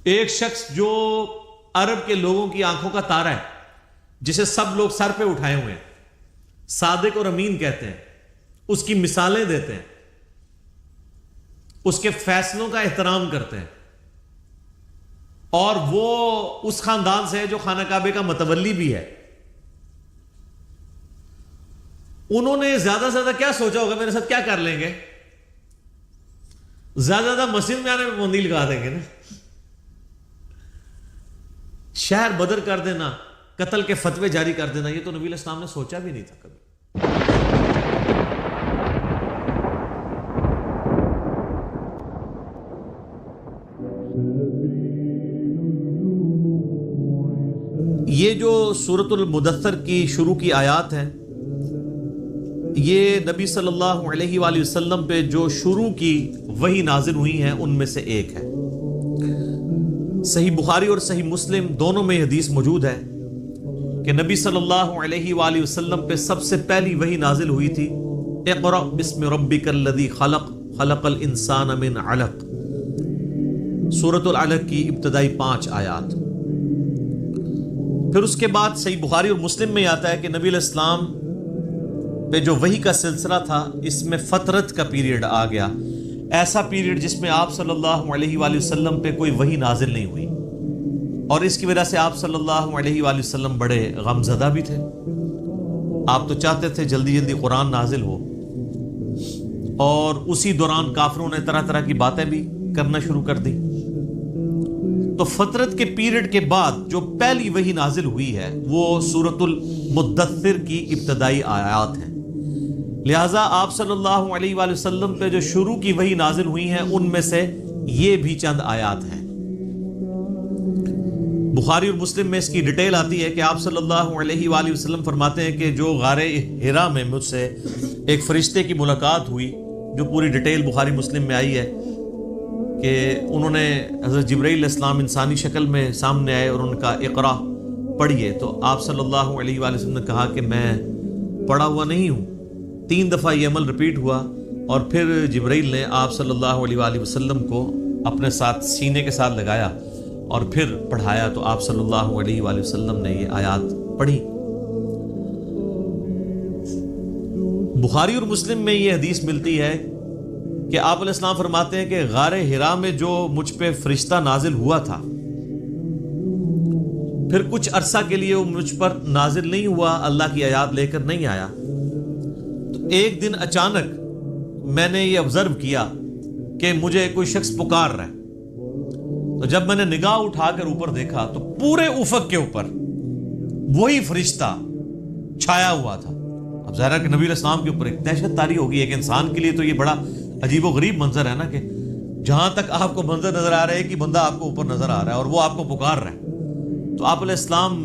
ایک شخص جو عرب کے لوگوں کی آنکھوں کا تارا ہے، جسے سب لوگ سر پہ اٹھائے ہوئے ہیں، صادق اور امین کہتے ہیں، اس کی مثالیں دیتے ہیں، اس کے فیصلوں کا احترام کرتے ہیں، اور وہ اس خاندان سے ہے جو خانہ کعبے کا متولی بھی ہے. انہوں نے زیادہ سے زیادہ کیا سوچا ہوگا میرے ساتھ کیا کر لیں گے؟ زیادہ مسجد میں آنے میں پابندی لگا دیں گے نا، شہر بدر کر دینا، قتل کے فتوے جاری کر دینا. یہ تو نبی علیہ السلام نے سوچا بھی نہیں تھا کبھی. یہ جو سورۃ المدثر کی شروع کی آیات ہیں، یہ نبی صلی اللہ علیہ وآلہ وسلم پہ جو شروع کی وحی نازل ہوئی ہیں ان میں سے ایک ہے. صحیح بخاری اور صحیح مسلم دونوں میں یہ حدیث موجود ہے کہ نبی صلی اللہ علیہ وآلہ وسلم پہ سب سے پہلی وحی نازل ہوئی تھی، اقرأ بسم ربک الذی خلق خلق الانسان من علق، سورۃ العلق کی ابتدائی 5 آیات. پھر اس کے بعد صحیح بخاری اور مسلم میں آتا ہے کہ نبی علیہ السلام پہ جو وحی کا سلسلہ تھا اس میں فترت کا پیریڈ آ گیا، ایسا پیریڈ جس میں آپ صلی اللہ علیہ وآلہ وسلم پہ کوئی وحی نازل نہیں ہوئی، اور اس کی وجہ سے آپ صلی اللہ علیہ وآلہ وسلم بڑے غم زدہ بھی تھے. آپ تو چاہتے تھے جلدی جلدی قرآن نازل ہو، اور اسی دوران کافروں نے طرح طرح کی باتیں بھی کرنا شروع کر دی. تو فترت کے پیریڈ کے بعد جو پہلی وحی نازل ہوئی ہے وہ سورۃ المدثر کی ابتدائی آیات ہیں. لہٰذا آپ صلی اللہ علیہ وآلہ وسلم پہ جو شروع کی وحی نازل ہوئی ہیں ان میں سے یہ بھی چند آیات ہیں. بخاری اور مسلم میں اس کی ڈیٹیل آتی ہے کہ آپ صلی اللہ علیہ وآلہ وسلم فرماتے ہیں کہ جو غار حرا میں مجھ سے ایک فرشتے کی ملاقات ہوئی، جو پوری ڈیٹیل بخاری مسلم میں آئی ہے کہ انہوں نے حضرت جبرائیل علیہ السلام انسانی شکل میں سامنے آئے اور ان کا اقرا پڑھیے، تو آپ صلی اللہ علیہ وآلہ وسلم نے کہا کہ میں پڑھا ہوا نہیں ہوں. 3 دفعہ یہ عمل رپیٹ ہوا، اور پھر جبرائیل نے آپ صلی اللہ علیہ وآلہ وسلم کو اپنے ساتھ سینے کے ساتھ لگایا اور پھر پڑھایا، تو آپ صلی اللہ علیہ وآلہ وسلم نے یہ آیات پڑھی. بخاری اور مسلم میں یہ حدیث ملتی ہے کہ آپ علیہ السلام فرماتے ہیں کہ غار حرا میں جو مجھ پہ فرشتہ نازل ہوا تھا، پھر کچھ عرصہ کے لیے وہ مجھ پر نازل نہیں ہوا، اللہ کی آیات لے کر نہیں آیا. تو ایک دن اچانک میں نے یہ آبزرو کیا کہ مجھے کوئی شخص پکار رہا ہے. تو جب میں نے نگاہ اٹھا کر اوپر دیکھا تو پورے افق کے اوپر وہی فرشتہ چھایا ہوا تھا. اب ظاہر ہے کہ نبی علیہ السلام کے اوپر ایک دہشت طاری ہوگی. ایک انسان کے لیے تو یہ بڑا عجیب و غریب منظر ہے نا، کہ جہاں تک آپ کو منظر نظر آ رہا ہے کہ بندہ آپ کو اوپر نظر آ رہا ہے اور وہ آپ کو پکار رہا ہے. تو آپ علیہ السلام،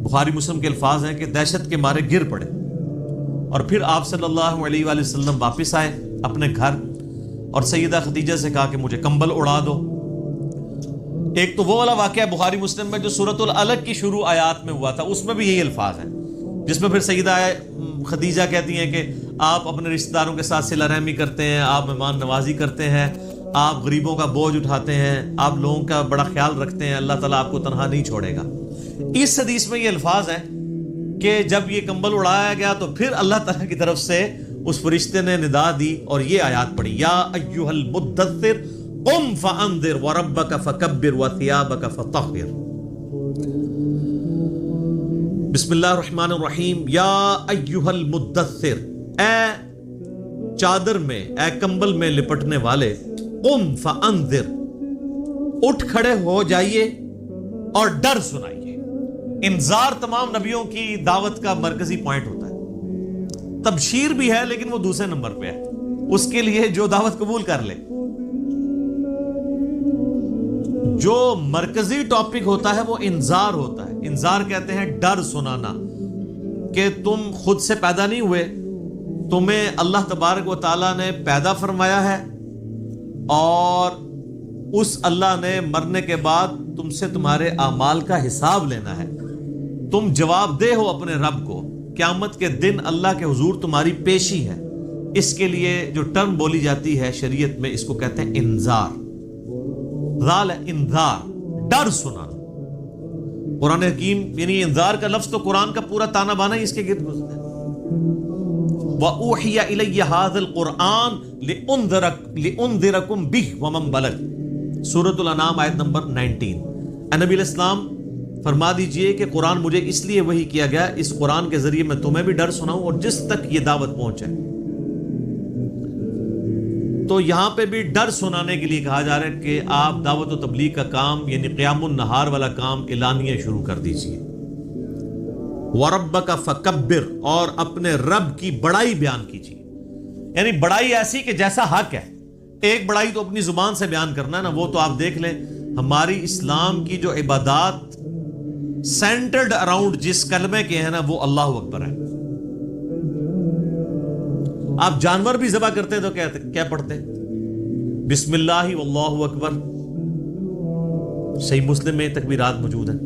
بخاری مسلم کے الفاظ ہیں کہ دہشت کے مارے گر پڑے، اور پھر آپ صلی اللہ علیہ وآلہ وسلم واپس آئے اپنے گھر اور سیدہ خدیجہ سے کہا کہ مجھے کمبل اڑا دو. ایک تو وہ والا واقعہ بخاری مسلم میں جو سورۃ العلق کی شروع آیات میں ہوا تھا، اس میں بھی یہی الفاظ ہیں، جس میں پھر سیدہ خدیجہ کہتی ہیں کہ آپ اپنے رشتہ داروں کے ساتھ صلہ رحمی کرتے ہیں، آپ مہمان نوازی کرتے ہیں، آپ غریبوں کا بوجھ اٹھاتے ہیں، آپ لوگوں کا بڑا خیال رکھتے ہیں، اللہ تعالیٰ آپ کو تنہا نہیں چھوڑے گا. اس حدیث میں یہ الفاظ ہیں کہ جب یہ کمبل اڑایا گیا تو پھر اللہ تعالیٰ کی طرف سے اس فرشتے نے ندا دی اور یہ آیات پڑھی، یا ایھا المدثر قم فانذر وربک فکبر وثیابک فطہر. بسم اللہ الرحمن الرحیم. یا ایھا المدثر، اے چادر میں، اے کمبل میں لپٹنے والے، قم فانذر، اٹھ کھڑے ہو جائیے اور ڈر سنائیے. انذار تمام نبیوں کی دعوت کا مرکزی پوائنٹ ہوتا ہے. تبشیر بھی ہے لیکن وہ دوسرے نمبر پہ ہے، اس کے لیے جو دعوت قبول کر لے. جو مرکزی ٹاپک ہوتا ہے وہ انذار ہوتا ہے. انذار کہتے ہیں ڈر سنانا، کہ تم خود سے پیدا نہیں ہوئے، تمہیں اللہ تبارک و تعالیٰ نے پیدا فرمایا ہے، اور اس اللہ نے مرنے کے بعد تم سے تمہارے اعمال کا حساب لینا ہے. تم جواب دہ ہو اپنے رب کو. قیامت کے دن اللہ کے حضور تمہاری پیشی ہے. اس کے لیے جو ٹرم بولی جاتی ہے شریعت میں، اس کو کہتے ہیں انذار. ذال انذار، ڈر سنانا۔ قرآن حکیم یعنی انذار کا لفظ تو قرآن کا پورا تانا بانا ہی اس کے گرد گزرتا ہے۔ وَأُوحِيَ إِلَيَّ هَذَا الْقُرْآنُ لِأُنذِرَكُمْ بِهِ وَمَنْ بَلَغَ، سورۃ الانعام آیت نمبر 19۔ اے نبی علیہ السلام فرما دیجئے کہ قرآن مجھے اس لیے وحی کیا گیا، اس قرآن کے ذریعے میں تمہیں بھی ڈر سناؤں اور جس تک یہ دعوت پہنچے۔ تو یہاں پہ بھی ڈر سنانے کے لیے کہا جا رہا ہے کہ آپ دعوت و تبلیغ کا کام یعنی قیام النہار والا کام اعلانیہ شروع کر دیجئے۔ وَرَبَّكَ فَكَبِّرْ، اور اپنے رب کی بڑائی بیان کیجیے، یعنی بڑائی ایسی کہ جیسا حق ہے۔ ایک بڑائی تو اپنی زبان سے بیان کرنا ہے نا، وہ تو آپ دیکھ لیں ہماری اسلام کی جو عبادات سینٹرڈ اراؤنڈ جس کلمے کے ہیں نا وہ اللہ اکبر ہے۔ آپ جانور بھی ذبح کرتے تو کیا پڑھتے؟ بسم اللہ واللہ اکبر۔ صحیح مسلم میں تکبیرات موجود ہیں۔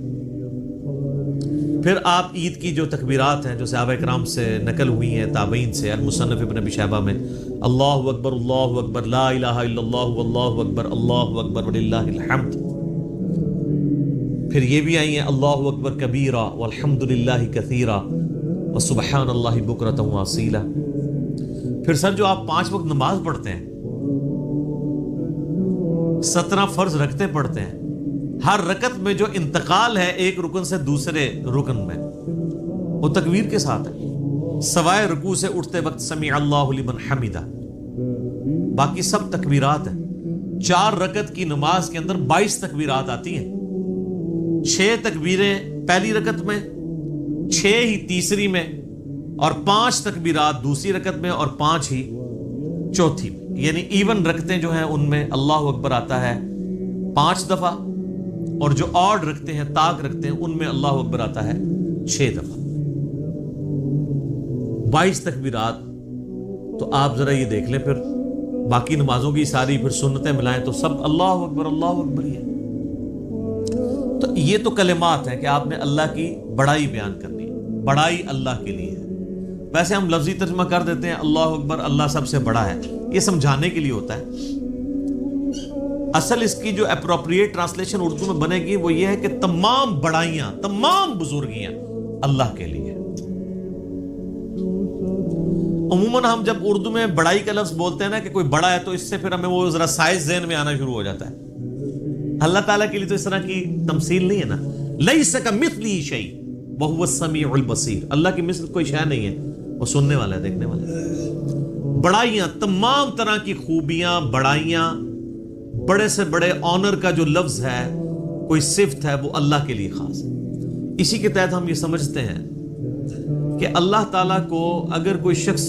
پھر آپ عید کی جو تکبیرات ہیں جو صحابہ کرام سے نقل ہوئی ہیں، تابعین سے، المصنف ابن ابی شیبہ میں، اللہ اکبر لا الہ الا اللہ واللہ اکبر وللہ الحمد۔ پھر یہ بھی آئی ہیں اللہ اکبر کبیرہ والحمد للہ کثیرہ وسبحان اللہ بکرۃ واصیلہ۔ پھر سر جو آپ 5 وقت نماز پڑھتے ہیں، 17 فرض رکھتے پڑھتے ہیں، ہر رکعت میں جو انتقال ہے ایک رکن سے دوسرے رکن میں وہ تکبیر کے ساتھ ہے، سوائے رکوع سے اٹھتے وقت سمیع اللہ لمن حمدہ، باقی سب تکبیرات ہیں۔ 4 رکعت کی نماز کے اندر 22 تکبیرات آتی ہیں، 6 تکبیریں پہلی رکعت میں، 6 ہی تیسری میں، اور 5 تکبیرات دوسری رکعت میں اور 5 ہی چوتھی میں، یعنی ایون رکعتیں جو ہیں ان میں اللہ اکبر آتا ہے 5 دفعہ، اور جو آڈ رکھتے ہیں تاک رکھتے ہیں ان میں اللہ اکبر آتا ہے 6 دفعہ۔ 22 تکبیرات۔ تو آپ ذرا یہ دیکھ لیں پھر باقی نمازوں کی ساری پھر سنتیں ملائیں تو سب اللہ اکبر ہی ہے۔ تو یہ تو کلمات ہیں کہ آپ نے اللہ کی بڑائی بیان کرنی ہے، بڑائی اللہ کے لیے ہے۔ ویسے ہم لفظی ترجمہ کر دیتے ہیں اللہ اکبر، اللہ سب سے بڑا ہے، یہ سمجھانے کے لیے ہوتا ہے۔ اصل اس کی جو اپروپریٹ ٹرانسلیشن اردو میں بنے گی وہ یہ ہے کہ تمام بڑائیاں، تمام بزرگیاں اللہ کے لیے۔ عموماً ہم جب اردو میں بڑائی کا لفظ بولتے ہیں نا کہ کوئی بڑا ہے تو اس سے پھر ہمیں وہ ذرا سائز ذہن میں آنا شروع ہو جاتا ہے۔ اللہ تعالیٰ کے لیے تو اس طرح کی تمثیل نہیں ہے نا، لیس کمثلہ شیء وہو السمیع البصیر، اللہ کی مثل کوئی شے نہیں ہے، وہ سننے والا ہے، دیکھنے والا ہے۔ بڑائیاں، تمام طرح کی خوبیاں، بڑائیاں، بڑے سے بڑے آنر کا جو لفظ ہے، کوئی صفت ہے، وہ اللہ کے لیے خاص ہے۔ اسی کے تحت ہم یہ سمجھتے ہیں کہ اللہ تعالیٰ کو اگر کوئی شخص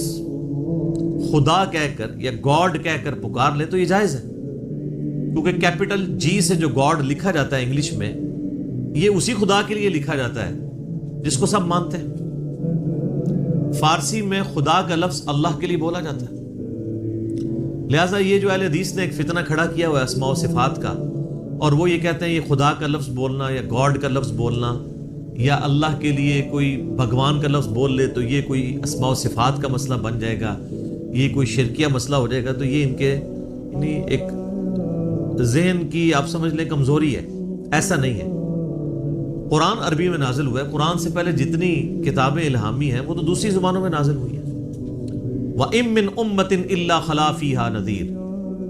خدا کہہ کر یا گاڈ کہہ کر پکار لے تو یہ جائز ہے، کیونکہ کیپٹل جی سے جو گاڈ لکھا جاتا ہے انگلش میں، یہ اسی خدا کے لیے لکھا جاتا ہے جس کو سب مانتے ہیں۔ فارسی میں خدا کا لفظ اللہ کے لیے بولا جاتا ہے، لہٰذا یہ جو اہل حدیث نے ایک فتنہ کھڑا کیا ہوا ہے اسماء و صفات کا، اور وہ یہ کہتے ہیں یہ خدا کا لفظ بولنا یا گاڈ کا لفظ بولنا یا اللہ کے لیے کوئی بھگوان کا لفظ بول لے تو یہ کوئی اسماء و صفات کا مسئلہ بن جائے گا، یہ کوئی شرکیہ مسئلہ ہو جائے گا۔ تو یہ ان کے یعنی ایک ذہن کی آپ سمجھ لیں کمزوری ہے، ایسا نہیں ہے۔ قرآن عربی میں نازل ہوا ہے، قرآن سے پہلے جتنی کتابیں الہامی ہیں وہ تو دوسری زبانوں میں نازل ہوئی ہیں۔ وَإِن مِّنْ أُمَّةٍ إِلَّا خَلَا فِيهَا نَذِيرٌ،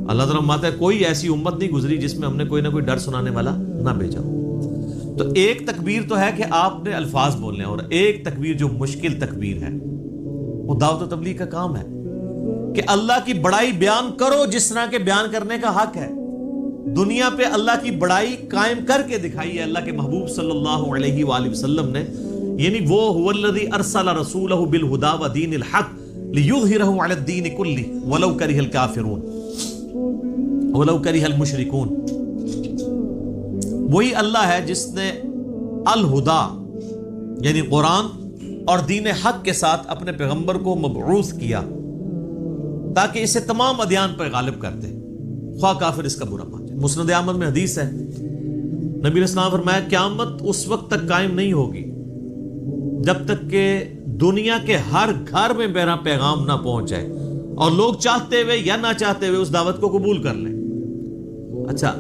اللہ تعالیٰ فرماتا ہے کوئی ایسی امت نہیں گزری جس میں ہم نے کوئی نہ کوئی ڈر سنانے والا نہ بھیجا ہو۔ تو ایک تکبیر تو ہے کہ آپ نے الفاظ بولنے ہیں، اور ایک تکبیر جو مشکل تکبیر ہے وہ دعوت و تبلیغ کا کام ہے کہ اللہ کی بڑائی بیان کرو جس طرح کے بیان کرنے کا حق ہے۔ دنیا پہ اللہ کی بڑائی قائم کر کے دکھائی ہے اللہ کے محبوب صلی اللہ علیہ وآلہ وسلم نے، یعنی وہ هو الذی ارسل رسولہ بالہدی ودین الحق لیظہرہ علی الدین کلہ ولو کرہ الکافرون ولو کرہ المشرکون۔ وہی اللہ ہے جس نے الہدا یعنی قرآن اور دین حق کے ساتھ اپنے پیغمبر کو مبعوث کیا تاکہ اسے تمام ادیان پر غالب کر دے، خواہ کافر اس کا برا مان جائے۔ مسند احمد میں حدیث ہے، نبی علیہ السلام فرمایا قیامت اس وقت تک قائم نہیں ہوگی جب تک کہ دنیا کے ہر گھر میں میرا پیغام نہ پہنچ جائے اور لوگ چاہتے ہوئے یا نہ چاہتے ہوئے اس دعوت کو قبول کر لیں۔ اچھا،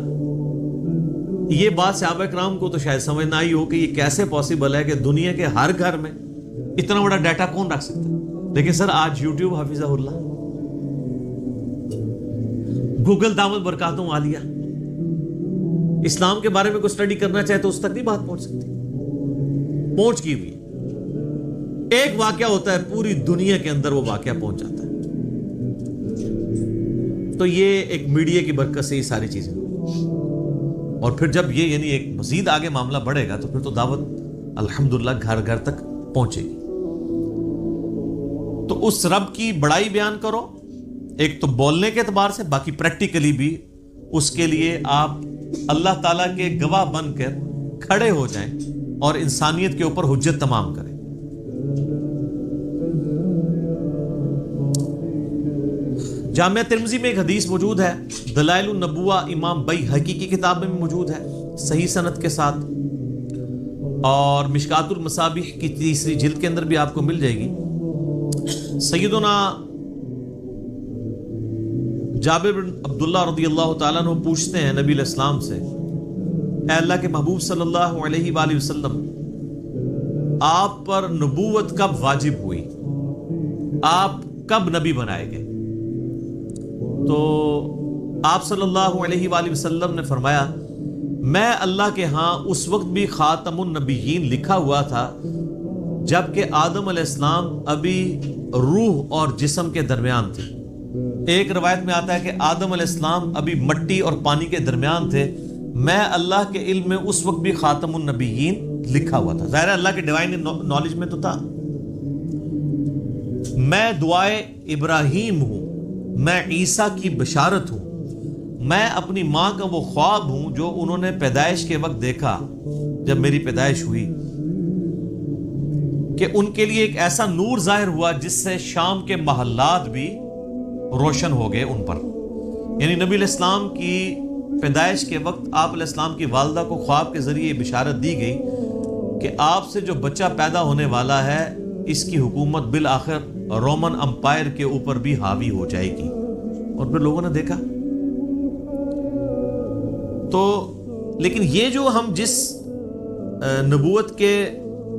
یہ بات صحابہ کرام کو تو شاید سمجھ نہ آئی ہو کہ یہ کیسے پاسبل ہے کہ دنیا کے ہر گھر میں اتنا بڑا ڈیٹا کون رکھ سکتا ہے. لیکن سر آج یوٹیوب حفظہ اللہ، گوگل دامت برکاتوں عالیہ، اسلام کے بارے میں کوئی اسٹڈی کرنا چاہے تو اس تک نہیں بات پہنچ سکتی. پہنچ کی ہوئی ایک واقعہ ہوتا ہے پوری دنیا کے اندر وہ واقعہ پہنچ جاتا ہے. تو یہ ایک میڈیا کی برکت سے یہ ساری چیزیں، اور پھر جب یہ یعنی ایک مزید آگے معاملہ بڑھے گا تو پھر تو دعوت الحمدللہ گھر گھر تک پہنچے گی. تو اس رب کی بڑائی بیان کرو، ایک تو بولنے کے اعتبار سے، باقی پریکٹیکلی بھی اس کے لیے آپ اللہ تعالیٰ کے گواہ بن کر کھڑے ہو جائیں اور انسانیت کے اوپر حجت تمام کریں. جامعہ ترمذی میں ایک حدیث موجود ہے، دلائل النبوہ امام بیہقی کی کتاب میں موجود ہے صحیح سند کے ساتھ، اور مشکات المصابیح کی 3 جلد کے اندر بھی آپ کو مل جائے گی. سیدنا جابر بن عبداللہ رضی اللہ تعالیٰ عنہ پوچھتے ہیں نبی علیہ السلام سے، اے اللہ کے محبوب صلی اللہ علیہ وآلہ وسلم، آپ پر نبوت کب واجب ہوئی، آپ کب نبی بنائے گئے؟ تو آپ صلی اللہ علیہ وآلہ وسلم نے فرمایا، میں اللہ کے ہاں اس وقت بھی خاتم النبیین لکھا ہوا تھا جبکہ آدم علیہ السلام ابھی روح اور جسم کے درمیان تھے. ایک روایت میں آتا ہے کہ آدم علیہ السلام ابھی مٹی اور پانی کے درمیان تھے، میں اللہ کے علم میں اس وقت بھی خاتم النبیین لکھا ہوا تھا. ظاہر اللہ کے ڈیوائن نالج میں تو تھا. میں دعائے ابراہیم ہوں، میں عیسیٰ کی بشارت ہوں، میں اپنی ماں کا وہ خواب ہوں جو انہوں نے پیدائش کے وقت دیکھا جب میری پیدائش ہوئی، کہ ان کے لیے ایک ایسا نور ظاہر ہوا جس سے شام کے محلات بھی روشن ہو گئے ان پر. یعنی نبی علیہ السلام کی پیدائش کے وقت آپ علیہ السلام کی والدہ کو خواب کے ذریعے یہ بشارت دی گئی کہ آپ سے جو بچہ پیدا ہونے والا ہے اس کی حکومت بالآخر رومن امپائر کے اوپر بھی حاوی ہو جائے گی. اور پھر لوگوں نے دیکھا. تو لیکن یہ جو ہم جس نبوت کے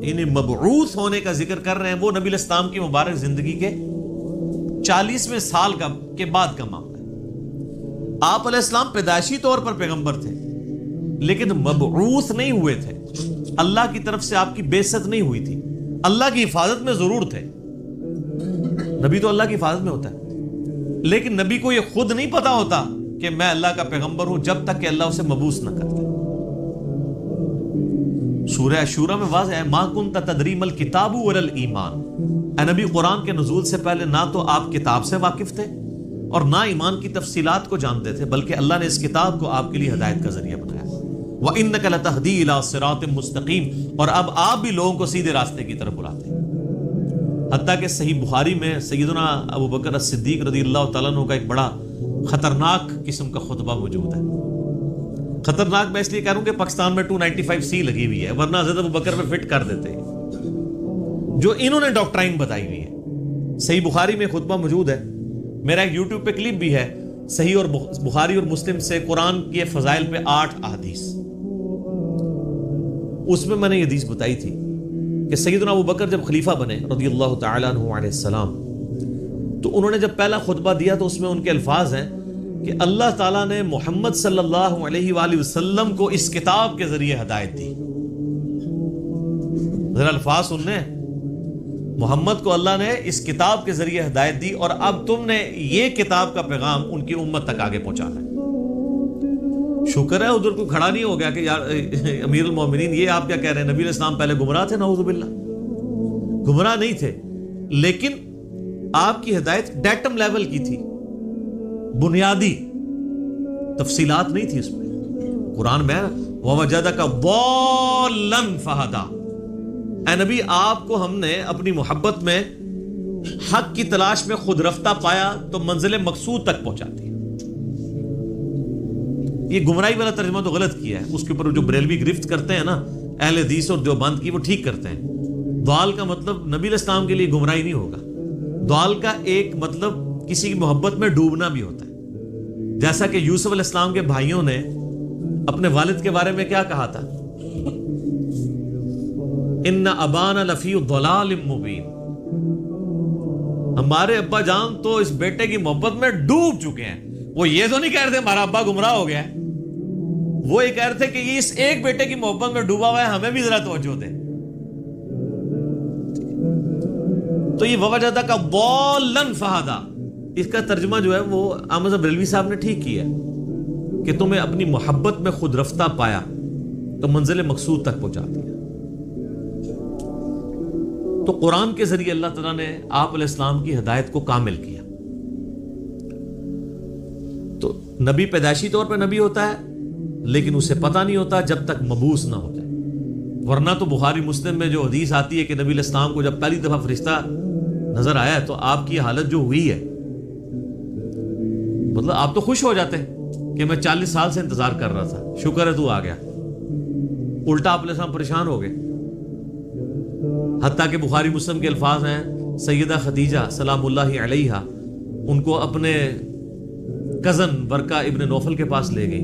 یعنی مبعوث ہونے کا ذکر کر رہے ہیں وہ نبی علیہ السلام کی مبارک زندگی کے 40ویں سال کے بعد کا معاملہ ہے. آپ علیہ السلام پیدائشی طور پر پیغمبر تھے لیکن مبعوث نہیں ہوئے تھے. اللہ کی طرف سے آپ کی بعثت نہیں ہوئی تھی. اللہ کی حفاظت میں ضرور تھے. نبی تو اللہ کی حفاظت میں ہوتا ہے، لیکن نبی کو یہ خود نہیں پتا ہوتا کہ میں اللہ کا پیغمبر ہوں جب تک کہ اللہ اسے مبعوث نہ کرتا. سورہ شورى میں واضح ہے، ما کنت تدری ما الکتاب ولا الایمان. اے نبی، قرآن کے نزول سے پہلے نہ تو آپ کتاب سے واقف تھے اور نہ ایمان کی تفصیلات کو جانتے تھے، بلکہ اللہ نے اس کتاب کو آپ کے لیے ہدایت کا ذریعہ بنایا. وَإِنَّكَ لَتَهْدِي إِلَىٰ صِرَاطٍ مُسْتَقِيمٍ، اور اب آپ بھی لوگوں کو سیدھے راستے کی طرف بلاتے ہیں. حتیٰ کہ صحیح بخاری میں سیدنا ابو بکر الصدیق رضی اللہ تعالیٰ عنہ کا ایک بڑا خطرناک قسم کا خطبہ موجود ہے. خطرناک میں اس لیے کہہ رہا ہوں کہ پاکستان میں 295C لگی ہوئی ہے، ورنہ حضرت ابو بکر میں فٹ کر دیتے ہیں جو انہوں نے ڈاکٹرائن بتائی ہوئی ہے. صحیح بخاری میں خطبہ موجود ہے، میرا ایک یوٹیوب پہ کلپ بھی ہے، صحیح اور بخاری اور مسلم سے عقرآن کے فضائل پہ 8 احادیث. اس میں میں نے یہ حدیث بتائی تھی کہ سیدنا ابو بکر جب خلیفہ بنے رضی اللہ تعالیٰ عنہ علیہ السلام، تو انہوں نے جب پہلا خطبہ دیا تو اس میں ان کے الفاظ ہیں کہ اللہ تعالیٰ نے محمد صلی اللہ علیہ وآلہ وسلم کو اس کتاب کے ذریعے ہدایت دی. ذرا الفاظ سننے، محمد کو اللہ نے اس کتاب کے ذریعے ہدایت دی اور اب تم نے یہ کتاب کا پیغام ان کی امت تک آگے پہنچانا ہے. شکر ہے ادھر کوئی کھڑا نہیں ہو گیا کہ یار امیر المومنین یہ آپ کیا کہہ رہے ہیں. نبی علیہ السلام پہلے گمراہ تھے، نعوذ باللہ. گمراہ نہیں تھے، لیکن آپ کی ہدایت ڈیٹم لیول کی تھی، بنیادی تفصیلات نہیں تھی اس میں. قرآن میں وَوَجَدَكَ ضَالًّا فَهَدَىٰ، اے نبی آپ کو ہم نے اپنی محبت میں حق کی تلاش میں خود رفتہ پایا تو منزل مقصود تک پہنچاتی ہے. یہ گمراہی والا ترجمہ تو غلط کیا ہے، اس کے اوپر جو بریلوی گرفت کرتے ہیں نا اہل حدیث اور دیوبند کی، وہ ٹھیک کرتے ہیں. ضال کا مطلب نبی علیہ السلام کے لیے گمراہی نہیں ہوگا. ضال کا ایک مطلب کسی کی محبت میں ڈوبنا بھی ہوتا ہے، جیسا کہ یوسف علیہ السلام کے بھائیوں نے اپنے والد کے بارے میں کیا کہا تھا؟ ان ابانا لفی ضلال مبین، ہمارے ابا جان تو اس بیٹے کی محبت میں ڈوب چکے ہیں. وہ یہ تو نہیں کہہ رہے تھے ہمارا ابا گمراہ ہو گیا ہے، وہ یہ کہہ رہے تھے کہ یہ اس ایک بیٹے کی محبت میں ڈوبا ہوا ہے، ہمیں بھی ذرا توجہ دے. تو یہ ووجدہ کا ضالن فہدا، اس کا ترجمہ جو ہے وہ احمد بریلوی صاحب نے ٹھیک کیا ہے کہ تمہیں اپنی محبت میں خود رفتہ پایا تو منزل مقصود تک پہنچا دیا. تو قرآن کے ذریعے اللہ تعالیٰ نے آپ علیہ السلام کی ہدایت کو کامل کیا. تو نبی پیدائشی طور پہ نبی ہوتا ہے لیکن اسے پتہ نہیں ہوتا جب تک مبعوث نہ ہو جائے. ورنہ تو بخاری مسلم میں جو حدیث آتی ہے کہ نبی علیہ السلام کو جب پہلی دفعہ فرشتہ نظر آیا تو آپ کی حالت جو ہوئی ہے، مطلب آپ تو خوش ہو جاتے کہ میں 40 سال سے انتظار کر رہا تھا، شکر ہے تو آ گیا. الٹا آپ علیہ السلام پریشان ہو گئے. حتیٰ کہ بخاری مسلم کے الفاظ ہیں سیدہ خدیجہ سلام اللہ علیہا ان کو اپنے کزن برقہ ابن نوفل کے پاس لے گئی.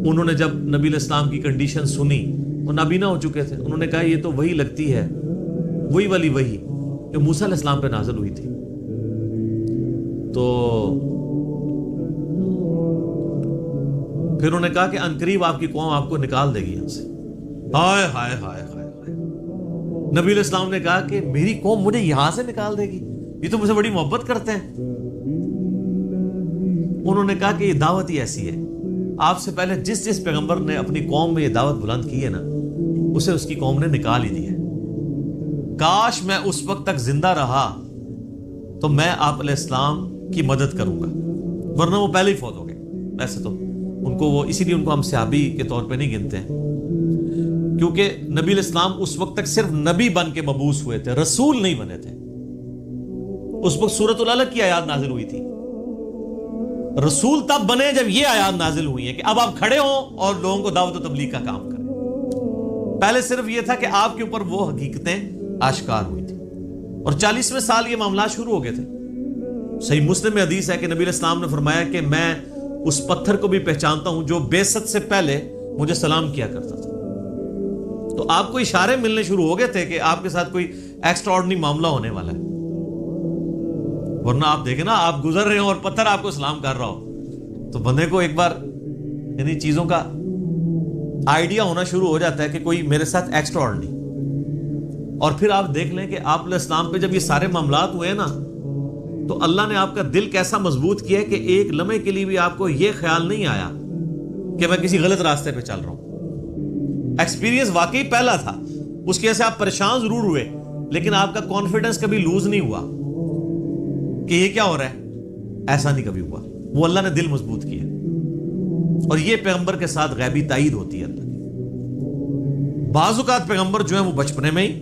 انہوں نے جب نبی علیہ السلام کی کنڈیشن سنی، وہ نابینا ہو چکے تھے، انہوں نے کہا یہ تو وہی لگتی ہے، وہی والی وہی جو موسیٰ علیہ السلام پہ نازل ہوئی تھی. تو پھر انہوں نے کہا کہ عنقریب آپ کی قوم آپ کو نکال دے گی یہاں سے. ہائے ہائے ہائے ہائے ہائے. نبی علیہ السلام نے کہا کہ میری قوم مجھے یہاں سے نکال دے گی، یہ تو مجھ سے بڑی محبت کرتے ہیں. انہوں نے کہا کہ یہ دعوت ہی ایسی ہے، آپ سے پہلے جس جس پیغمبر نے اپنی قوم میں یہ دعوت بلند کی ہے نا، اسے اس کی قوم نے نکال ہی دی ہے. کاش میں اس وقت تک زندہ رہا تو میں آپ علیہ السلام کی مدد کروں گا، ورنہ وہ پہلے ہی فوت ہو گئے. ویسے تو ان کو وہ اسی لیے ان کو ہم صحابی کے طور پہ نہیں گنتے ہیں، کیونکہ نبی علیہ السلام اس وقت تک صرف نبی بن کے مبعوث ہوئے تھے، رسول نہیں بنے تھے. اس وقت سورۃ العلق کی آیات نازل ہوئی تھی. رسول تب بنے جب یہ آیات نازل ہوئی ہیں کہ اب آپ کھڑے ہوں اور لوگوں کو دعوت و تبلیغ کا کام کریں. پہلے صرف یہ تھا کہ آپ کے اوپر وہ حقیقتیں آشکار ہوئی تھی، اور 40ویں سال یہ معاملات شروع ہو گئے تھے. صحیح مسلم میں حدیث ہے کہ نبی علیہ السلام نے فرمایا کہ میں اس پتھر کو بھی پہچانتا ہوں جو بعثت سے پہلے مجھے سلام کیا کرتا تھا. تو آپ کو اشارے ملنے شروع ہو گئے تھے کہ آپ کے ساتھ کوئی ایکسٹرا آرڈنری معاملہ ہونے والا ہے. ورنہ آپ دیکھیں نا، آپ گزر رہے ہو اور پتھر آپ کو سلام کر رہا ہو تو بندے کو ایک بار انہیں چیزوں کا آئیڈیا ہونا شروع ہو جاتا ہے کہ کوئی میرے ساتھ ایکسٹرا آرڈنری. اور پھر آپ دیکھ لیں کہ آپ علیہ السلام پہ جب یہ سارے معاملات ہوئے نا تو اللہ نے آپ کا دل کیسا مضبوط کیا ہے کہ ایک لمحے کے لیے بھی آپ کو یہ خیال نہیں آیا کہ میں کسی غلط راستے پہ چل رہا ہوں. ایکسپیرینس واقعی پہلا تھا، اس کی وجہ سے آپ پریشان ضرور ہوئے لیکن آپ کا کانفیڈنس کبھی لوز نہیں ہوا کہ یہ کیا ہو رہا ہے. ایسا نہیں کبھی ہوا. وہ اللہ نے دل مضبوط کیا. اور یہ پیغمبر کے ساتھ غیبی تائید ہوتی ہے اللہ کی. بعض اوقات پیغمبر جو ہیں وہ بچپنے میں ہی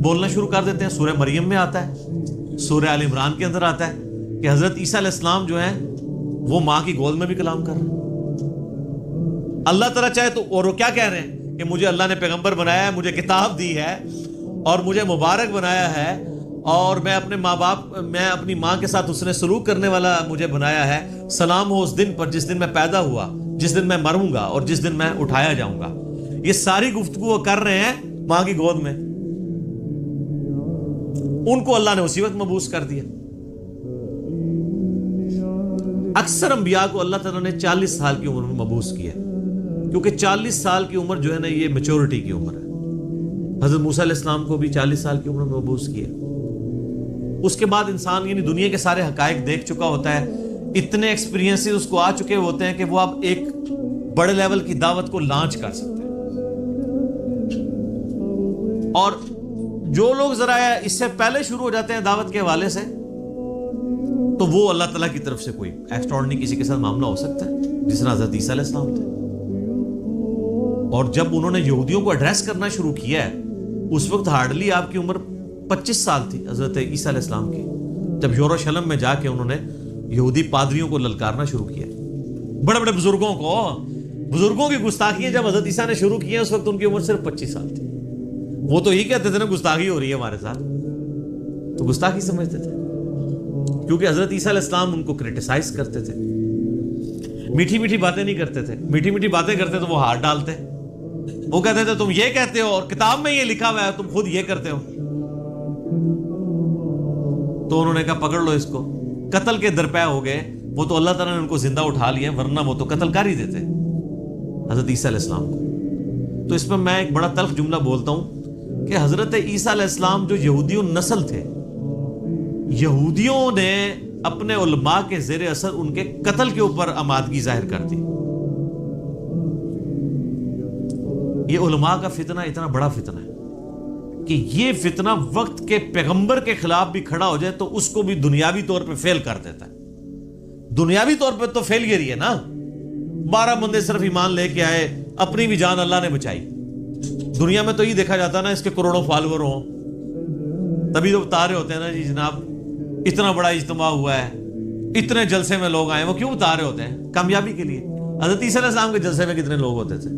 بولنا شروع کر دیتے ہیں. سورہ مریم میں آتا ہے، سورہ آل عمران کے اندر آتا ہے کہ حضرت عیسیٰ علیہ السلام جو ہیں وہ ماں کی گود میں بھی کلام کر رہے ہیں. اللہ تعالیٰ چاہے تو، اور وہ کیا کہہ رہے ہیں کہ مجھے اللہ نے پیغمبر بنایا ہے، مجھے کتاب دی ہے اور مجھے مبارک بنایا ہے، اور میں اپنے ماں باپ، میں اپنی ماں کے ساتھ اس نے سلوک کرنے والا مجھے بنایا ہے. سلام ہو اس دن پر جس دن میں پیدا ہوا، جس دن میں مروں گا اور جس دن میں اٹھایا جاؤں گا. یہ ساری گفتگو کر رہے ہیں ماں کی گود میں. ان کو اللہ نے اسی وقت مبعوث کر دیا. اکثر انبیاء کو اللہ تعالیٰ نے 40 سال کی عمر میں مبعوث کیا، کیونکہ 40 سال کی عمر جو ہے نا یہ میچورٹی کی عمر ہے. حضرت موسیٰ علیہ السلام کو بھی 40 سال کی عمر میں مبعوث کیا. اس کے بعد انسان یعنی دنیا کے سارے حقائق دیکھ چکا ہوتا ہے، اتنے ایکسپیرینس اس کو آ چکے ہوتے ہیں کہ وہ اب ایک بڑے لیول کی دعوت کو لانچ کر سکتے ہیں. اور جو لوگ ذرا اس سے پہلے شروع ہو جاتے ہیں دعوت کے حوالے سے تو وہ اللہ تعالیٰ کی طرف سے کوئی ایکسٹراڈنری کسی کے ساتھ معاملہ ہو سکتا ہے، جس طرح حضرت عیسیٰ علیہ السلام تھے. اور جب انہوں نے یہودیوں کو ایڈریس کرنا شروع کیا ہے اس وقت ہارڈلی آپ کی عمر 25 سال تھی حضرت عیسیٰ علیہ السلام کی، جب یروشلم میں جا کے انہوں نے یہودی پادریوں کو للکارنا شروع کیا. بڑے بڑے بزرگوں کی گستاخیاں جب حضرت عیسیٰ نے شروع کی ہیں اس وقت ان کی عمر صرف 25 سال تھی. وہ تو ہی کہتے تھے نا گستاخی ہو رہی ہے ہمارے ساتھ، تو گستاخی سمجھتے تھے کیونکہ حضرت عیسیٰ علیہ السلام ان کو کرٹیسائز کرتے تھے. میٹھی میٹھی باتیں نہیں کرتے تھے. میٹھی میٹھی باتیں کرتے تو وہ ہاتھ ڈالتے. وہ کہتے تھے تم یہ کہتے ہو اور کتاب میں یہ لکھا ہوا ہے, تم خود یہ کرتے ہو. تو انہوں نے کہا پکڑ لو اس کو. قتل کے درپے ہو گئے. وہ تو اللہ تعالیٰ نے ان کو زندہ اٹھا لیا, ورنہ وہ تو قتل کر ہی دیتے حضرت عیسیٰ علیہ السلام کو. تو اس میں میں ایک بڑا تلخ جملہ بولتا ہوں کہ حضرت عیسیٰ علیہ السلام جو یہودیوں نسل تھے, یہودیوں نے اپنے علماء کے زیر اثر ان کے قتل کے اوپر آمادگی ظاہر کر دی. یہ علماء کا فتنہ اتنا بڑا فتنہ ہے کہ یہ فتنہ وقت کے پیغمبر کے خلاف بھی کھڑا ہو جائے تو اس کو بھی دنیاوی طور پہ فیل کر دیتا ہے. دنیاوی طور پہ تو فیلئر ہی ہے نا. 12 بندے صرف ایمان لے کے آئے, اپنی بھی جان اللہ نے بچائی. دنیا میں تو یہ دیکھا جاتا نا اس کے کروڑوں فالوور ہوں, تبھی تو بتا رہے ہوتے ہیں نا جی جناب اتنا بڑا اجتماع ہوا ہے, اتنے جلسے میں لوگ آئے. وہ کیوں بتا رہے ہوتے ہیں؟ کامیابی کے لیے. حضرت عیسیٰ علیہ السلام کے جلسے میں کتنے لوگ ہوتے تھے؟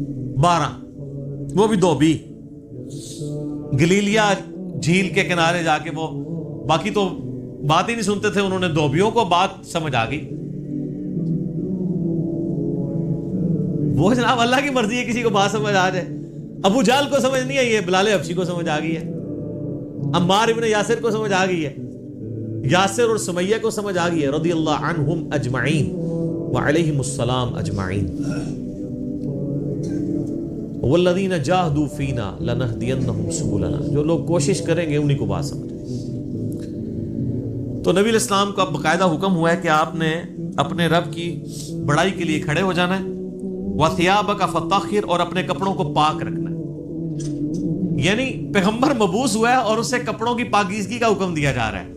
12, وہ بھی 2 بھی گلیلیا جھیل کے کنارے جا کے. وہ باقی تو بات ہی نہیں سنتے تھے. انہوں نے دھوبیوں کو بات سمجھ آ گئی. وہ جناب اللہ کی مرضی ہے کسی کو بات سمجھ آ جائے. ابو جہل کو سمجھ نہیں آئی ہے, بلال حبشی کو سمجھ آ گئی ہے, عمار ابن یاسر کو سمجھ آ گئی ہے, یاسر اور سمیہ کو سمجھ آ گئی ہے, رضی اللہ عنہم اجمعین وعلیہم السلام اجمعین. والذین جاہدوا فینا لنہدینہم سبلنا, جو لوگ کوشش کریں گے انہی کو بات سمجھ. تو نبی علیہ السلام کا باقاعدہ حکم ہوا ہے کہ آپ نے اپنے رب کی بڑائی کے لیے کھڑے ہو جانا ہے. وَثِيَابَكَ فَطَهِّرْ, اور اپنے کپڑوں کو پاک رکھنا ہے. یعنی پیغمبر مبعوث ہوا ہے اور اسے کپڑوں کی پاکیزگی کا حکم دیا جا رہا ہے.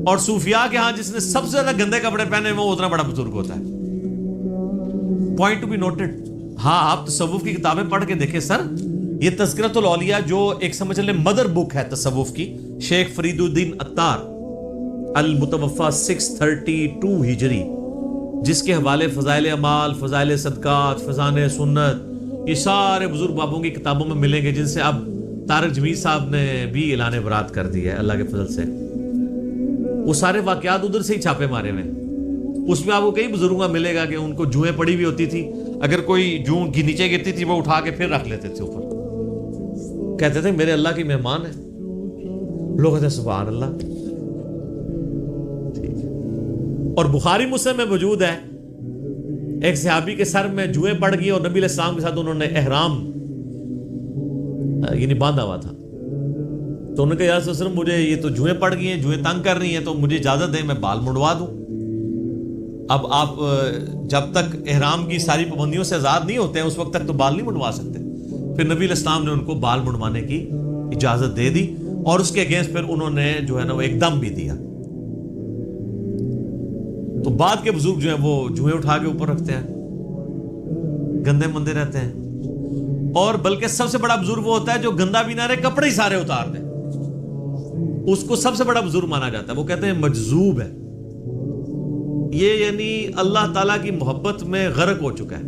اور صوفیاء کے ہاں جس نے سب سے زیادہ گندے کپڑے پہنے وہ اتنا بڑا بزرگ ہوتا ہے. Point to be noted. ہاں آپ تصوف کی کتابیں پڑھ کے دیکھیں سر, یہ تذکرۃ الاولیاء جو ایک سمجھ لیں مدر بک ہے تصوف کی, شیخ فرید الدین عطار المتوفا 632 ہجری, جس کے حوالے فضائل اعمال, فضائل صدقات, فضائل سنت, یہ سارے بزرگ بابوں کی کتابوں میں ملیں گے, جن سے اب طارق جمیل صاحب نے بھی اعلان برات کر دی ہے اللہ کے فضل سے. وہ سارے واقعات ادھر سے ہی چھاپے مارے ہوئے. اس میں آپ کو کئی بزرگوں کا ملے گا کہ ان کو جوئیں پڑی ہوئی ہوتی تھی, اگر کوئی جوں کی نیچے گرتی تھی وہ اٹھا کے پھر رکھ لیتے تھے اوپر, کہتے تھے میرے اللہ کی مہمان ہے. لوگ کہتے ہیں سبحان اللہ. اور بخاری مسلم میں موجود ہے ایک صحابی کے سر میں جوئیں پڑ گئی اور نبی علیہ السلام کے ساتھ انہوں نے احرام یعنی باندھا ہوا تھا. تو انہوں نے کہا یا رسول اللہ مجھے یہ تو جوئیں پڑ گئی ہیں, جوئیں تنگ کر رہی ہیں, تو مجھے اجازت دیں میں بال منڈوا دوں. اب آپ جب تک احرام کی ساری پابندیوں سے آزاد نہیں ہوتے ہیں اس وقت تک تو بال نہیں منڈوا سکتے. پھر نبی علیہ السلام نے ان کو بال منڈوانے کی اجازت دے دی اور اس کے اگینسٹ پھر انہوں نے جو ہے نا وہ ایک دم بھی دیا. تو بعد کے بزرگ جو ہیں وہ جوئیں اٹھا کے اوپر رکھتے ہیں, گندے مندے رہتے ہیں. اور بلکہ سب سے بڑا بزرگ وہ ہوتا ہے جو گندا بھی نہ رہے, کپڑے ہی سارے اتار دے, اس کو سب سے بڑا بزرگ مانا جاتا ہے. وہ کہتے ہیں مجذوب ہے یہ, یعنی اللہ تعالیٰ کی محبت میں غرق ہو چکا ہے.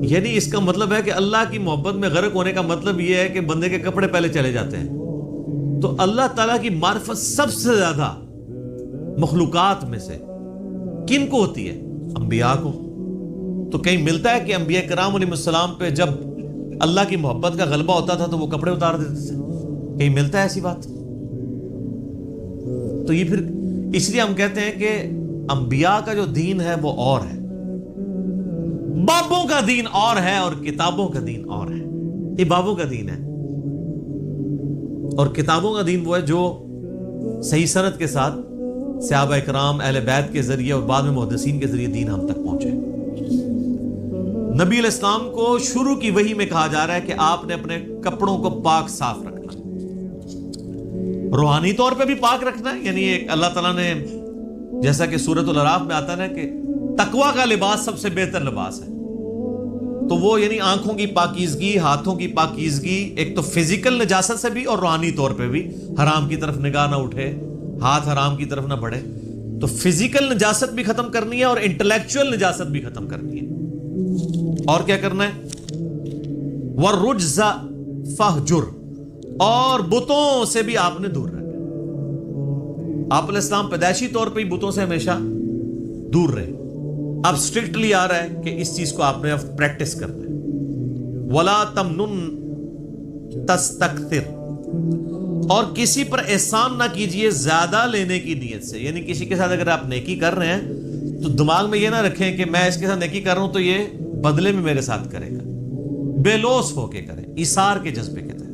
یعنی اس کا مطلب ہے کہ اللہ کی محبت میں غرق ہونے کا مطلب یہ ہے کہ بندے کے کپڑے پہلے چلے جاتے ہیں. تو اللہ تعالیٰ کی معرفت سب سے زیادہ مخلوقات میں سے کن کو ہوتی ہے؟ انبیاء کو. تو کہیں ملتا ہے کہ انبیاء کرام علیہ السلام پہ جب اللہ کی محبت کا غلبہ ہوتا تھا تو وہ کپڑے اتار دیتے تھے؟ کہیں ملتا ہے ایسی بات؟ تو یہ پھر اس لیے ہم کہتے ہیں کہ انبیاء کا جو دین ہے وہ اور ہے, بابوں کا دین اور ہے اور کتابوں کا دین اور ہے. یہ بابوں کا دین ہے اور کتابوں کا دین وہ ہے جو صحیح سند کے ساتھ صحابہ اکرام اہل بیت کے ذریعے اور بعد میں محدثین کے ذریعے دین ہم تک پہنچے. نبی علیہ السلام کو شروع کی وحی میں کہا جا رہا ہے کہ آپ نے اپنے کپڑوں کو پاک صاف رکھنا ہے, روحانی طور پہ بھی پاک رکھنا ہے. یعنی ایک اللہ تعالیٰ نے جیسا کہ سورۃ الاعراف میں آتا ہے کہ تقویٰ کا لباس سب سے بہتر لباس ہے. تو وہ یعنی آنکھوں کی پاکیزگی, ہاتھوں کی پاکیزگی, ایک تو فزیکل نجاست سے بھی اور روحانی طور پہ بھی, حرام کی طرف نگاہ نہ اٹھے, ہاتھ حرام کی طرف نہ بڑھے. تو فزیکل نجاست بھی ختم کرنی ہے اور انٹلیکچوئل نجاست بھی ختم کرنی ہے. اور کیا کرنا ہے؟ وَالرُّجْزَ فَاهْجُرْ, اور بتوں سے بھی آپ نے دور رہنا. آپ علیہ السلام پیدائشی طور پہ ہی بتوں سے ہمیشہ دور رہے. اب اسٹرکٹلی آ رہا ہے کہ اس چیز کو آپ نے اب پریکٹس کرنا ہے. وَلَا تَمْنُن تَسْتَكْثِرْ، اور کسی پر احسان نہ کیجئے زیادہ لینے کی نیت سے. یعنی کسی کے ساتھ اگر آپ نیکی کر رہے ہیں تو دماغ میں یہ نہ رکھیں کہ میں اس کے ساتھ نیکی کر رہا ہوں تو یہ بدلے میں میرے ساتھ کرے گا. بے لوث ہو کے کریں، ایثار کے جذبے کے تحت.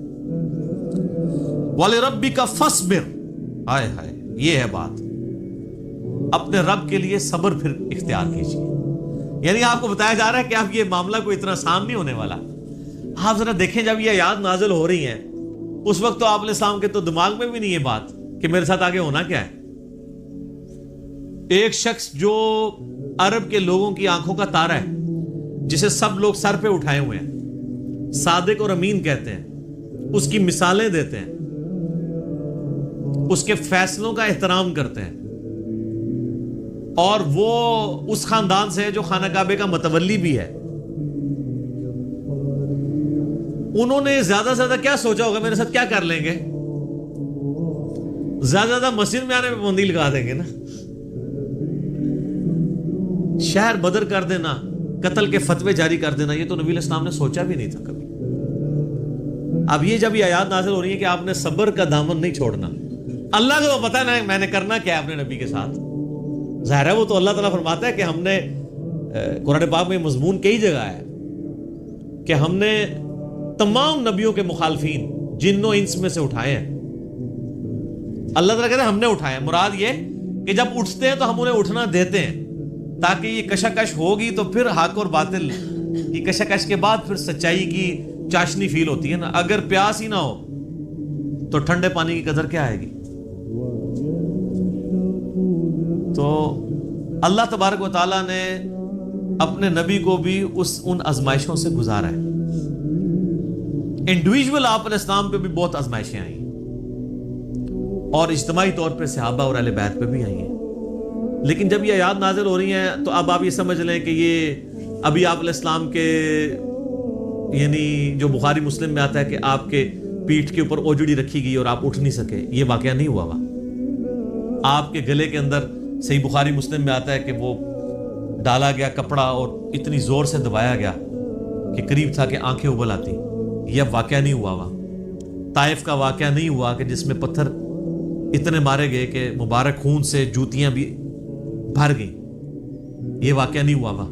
وَلِرَبِّكَ فَاصْبِرْ، ہائے ہائے یہ ہے بات. اپنے رب کے لیے صبر پھر اختیار کیجیے. یعنی آپ کو بتایا جا رہا ہے کہ آپ یہ معاملہ کوئی اتنا آسان نہیں ہونے والا. آپ ذرا دیکھیں جب یہ آیات نازل ہو رہی ہیں اس وقت تو آپ علیہ السلام کے تو دماغ میں بھی نہیں یہ بات کہ میرے ساتھ آگے ہونا کیا ہے. ایک شخص جو عرب کے لوگوں کی آنکھوں کا تارا ہے، جسے سب لوگ سر پہ اٹھائے ہوئے ہیں، صادق اور امین کہتے ہیں، اس کی مثالیں دیتے ہیں، اس کے فیصلوں کا احترام کرتے ہیں، اور وہ اس خاندان سے ہے جو خانہ کعبے کا متولی بھی ہے. انہوں نے زیادہ سے زیادہ کیا سوچا ہوگا میرے ساتھ کیا کر لیں گے؟ زیادہ زیادہ مسجد میں آنے میں پابندی لگا دیں گے نا، شہر بدر کر دینا، قتل کے فتوے جاری کر دینا. یہ تو نبی علیہ السلام نے سوچا بھی نہیں تھا کبھی. اب یہ جب یہ آیات نازل ہو رہی ہے کہ آپ نے صبر کا دامن نہیں چھوڑنا. اللہ کو پتا ہے نا میں نے کرنا کیا ہے اپنے نبی کے ساتھ. ظاہر ہے وہ تو اللہ تعالیٰ فرماتا ہے کہ ہم نے قرآن پاک میں مضمون کئی جگہ ہے کہ ہم نے تمام نبیوں کے مخالفین جن و انس میں سے اٹھائے ہیں. اللہ تعالیٰ کہتے ہیں ہم نے اٹھائے ہیں. مراد یہ کہ جب اٹھتے ہیں تو ہم انہیں اٹھنا دیتے ہیں تاکہ یہ کشاکش ہوگی تو پھر حق اور باطل کی کشاکش کے بعد پھر سچائی کی چاشنی فیل ہوتی ہے نا. اگر پیاس ہی نہ ہو تو ٹھنڈے پانی کی قدر کیا آئے گی؟ تو اللہ تبارک و تعالیٰ نے اپنے نبی کو بھی ان آزمائشوں سے گزارا ہے. انڈیویجول آپ علیہ السلام پہ بھی بہت آزمائشیں آئی ہیں اور اجتماعی طور پہ صحابہ اور اہل بیت پہ بھی آئی ہیں. لیکن جب یہ آیات نازل ہو رہی ہیں تو اب آپ یہ سمجھ لیں کہ یہ ابھی آپ علیہ السلام کے یعنی جو بخاری مسلم میں آتا ہے کہ آپ کے پیٹھ کے اوپر اوجڑی رکھی گئی اور آپ اٹھ نہیں سکے، یہ واقعہ نہیں ہوا. آپ کے گلے کے اندر صحیح بخاری مسلم میں آتا ہے کہ وہ ڈالا گیا کپڑا اور اتنی زور سے دبایا گیا کہ قریب تھا کہ آنکھیں ابل آتی. یہ واقعہ نہیں ہوا. طائف کا واقعہ نہیں ہوا کہ جس میں پتھر اتنے مارے گئے کہ مبارک خون سے جوتیاں بھی بھر گئیں. یہ واقعہ نہیں ہوا.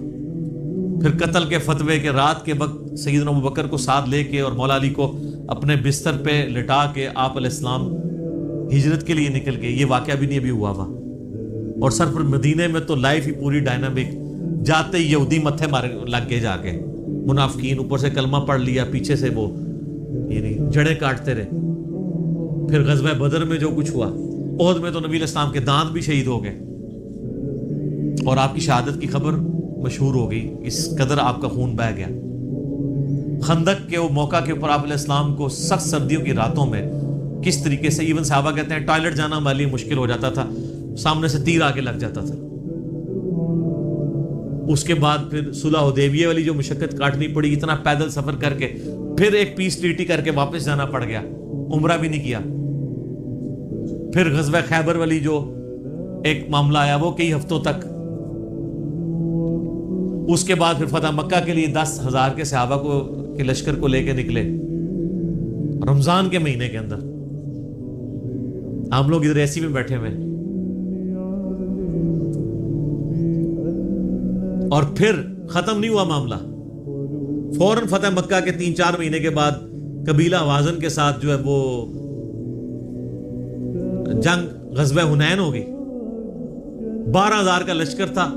پھر قتل کے فتوے کے رات کے وقت سیدنا ابوبکر کو ساتھ لے کے اور مولا علی کو اپنے بستر پہ لٹا کے آپ علیہ السلام ہجرت کے لیے نکل گئے. یہ واقعہ بھی نہیں ابھی ہوا. اور سرفر مدینے میں تو لائف ہی پوری ڈائنامک، جاتے ہی یہودی متھے مارے لگ گئے، جا کے منافقین اوپر سے کلمہ پڑھ لیا، پیچھے سے وہ یعنی جڑیں کاٹتے رہے. پھر غزوہ بدر میں جو کچھ ہوا، احد میں تو نبی علیہ السلام کے دانت بھی شہید ہو گئے اور آپ کی شہادت کی خبر مشہور ہو گئی، اس قدر آپ کا خون بہہ گیا. خندق کے وہ موقع کے اوپر آپ علیہ السلام کو سخت سردیوں کی راتوں میں کس طریقے سے ایون صحابہ کہتے ہیں ٹوائلٹ جانا ہمارے لیے مشکل ہو جاتا تھا، سامنے سے تیر آ کے لگ جاتا تھا. اس کے بعد پھر صلح حدیبیہ والی جو مشقت کاٹنی پڑی، اتنا پیدل سفر کر کے، پھر ایک پیس ٹریٹی کر کے واپس جانا پڑ گیا، عمرہ بھی نہیں کیا. پھر غزوہ خیبر والی جو ایک معاملہ آیا وہ کئی ہفتوں تک. اس کے بعد پھر فتح مکہ کے لیے 10,000 کے صحابہ کے لشکر کو لے کے نکلے رمضان کے مہینے کے اندر. ہم لوگ ادھر ایسی میں بیٹھے ہوئے. اور پھر ختم نہیں ہوا معاملہ، فوراً فتح مکہ کے 3-4 مہینے کے بعد قبیلہ حوازن کے ساتھ جو ہے وہ جنگ غزوہ حنین ہو گئی. 12,000 کا لشکر تھا.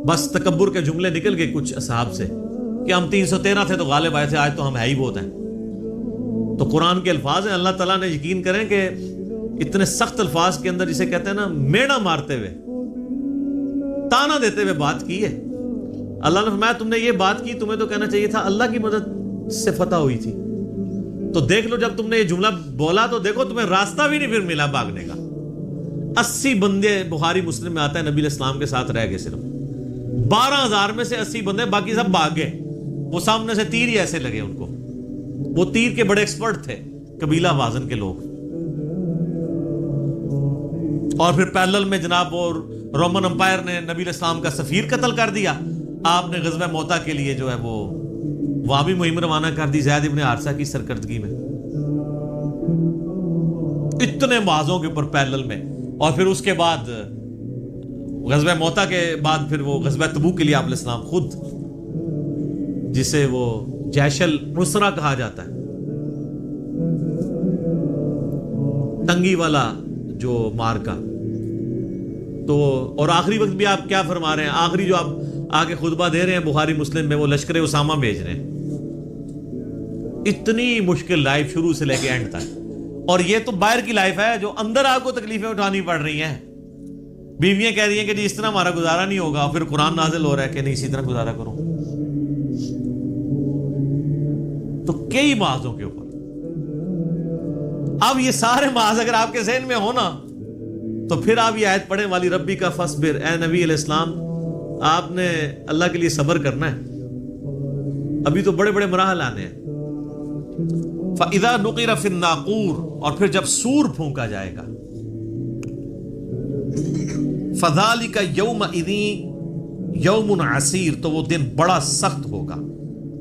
بس تکبر کے جملے نکل گئے کچھ اصحاب سے کہ ہم 313 تھے تو غالب آئے تھے، آج تو ہم ہے ہی بہت ہیں. تو قرآن کے الفاظ ہیں، اللہ تعالیٰ نے یقین کریں کہ اتنے سخت الفاظ کے اندر جسے کہتے ہیں نا میڑا مارتے ہوئے، تانا دیتے ہوئے بات کی ہے. اللہ نے فرمایا تم نے یہ بات کی، تمہیں تو کہنا چاہیے تھا اللہ کی مدد سے فتح ہوئی تھی. تو دیکھ لو جب تم نے یہ جملہ بولا تو دیکھو تمہیں راستہ بھی نہیں پھر ملا بھاگنے کا. 80 بندے بخاری مسلم میں آتا ہے نبی علیہ السلام کے ساتھ رہ گئے. صرف 12,000 میں سے 80 بندے، باقی سب بھاگ گئے. وہ سامنے سے تیر ہی ایسے لگے ان کو. وہ تیر کے بڑے ایکسپرٹ تھے قبیلہ حوازن کے لوگ. اور پھر پیرلل میں جناب وہ رومن امپائر نے نبی علیہ السلام کا سفیر قتل کر دیا. آپ نے غزوہ موتا کے لیے جو ہے وہ وہاں بھی مہم روانہ کر دی زید ابن حارثہ کی سرکردگی میں. اتنے معاذوں کے اوپر پیرلل میں. اور پھر اس کے بعد غزوہ موتا کے بعد پھر وہ غزوہ تبوک کے لیے آپ علیہ السلام خود، جسے وہ جیش العسرہ کہا جاتا ہے، تنگی والا جو مارکا. تو اور آخری وقت بھی آپ کیا فرما رہے ہیں؟ آخری جو آپ آگے خطبہ دے رہے ہیں بخاری مسلم میں، وہ لشکر اسامہ بھیج رہے ہیں. اتنی مشکل لائف شروع سے لے کے اینڈ تک. اور یہ تو باہر کی لائف ہے، جو اندر آپ کو تکلیفیں اٹھانی پڑ رہی ہیں. بیویاں کہہ رہی ہیں کہ جی اس طرح ہمارا گزارا نہیں ہوگا، پھر قرآن نازل ہو رہا ہے کہ نہیں اسی طرح گزارا کرو. تو کئی معاذوں کے اوپر. اب یہ سارے معاذ اگر آپ کے ذہن میں ہو نا، تو پھر آپ یہ آیت پڑھیں والی ربی کا فصبر. اے نبی علیہ السلام، آپ نے اللہ کے لیے صبر کرنا ہے. ابھی تو بڑے بڑے مراحل آنے ہیں. فَإِذَا نُقِرَ فِي النَّاقُورِ، اور پھر جب سور پھونکا جائے گا. فَذَلِكَ يَوْمَئِذٍ يَوْمٌ عَسِيرٌ، تو وہ دن بڑا سخت ہوگا.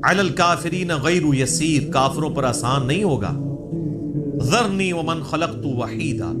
عَلَى الْكَافِرِينَ غَيْرُ يَسِيرٌ، کافروں پر آسان نہیں ہوگا. ذَرْنِي وَمَنْ خَلَقْتُ وَحِيدًا،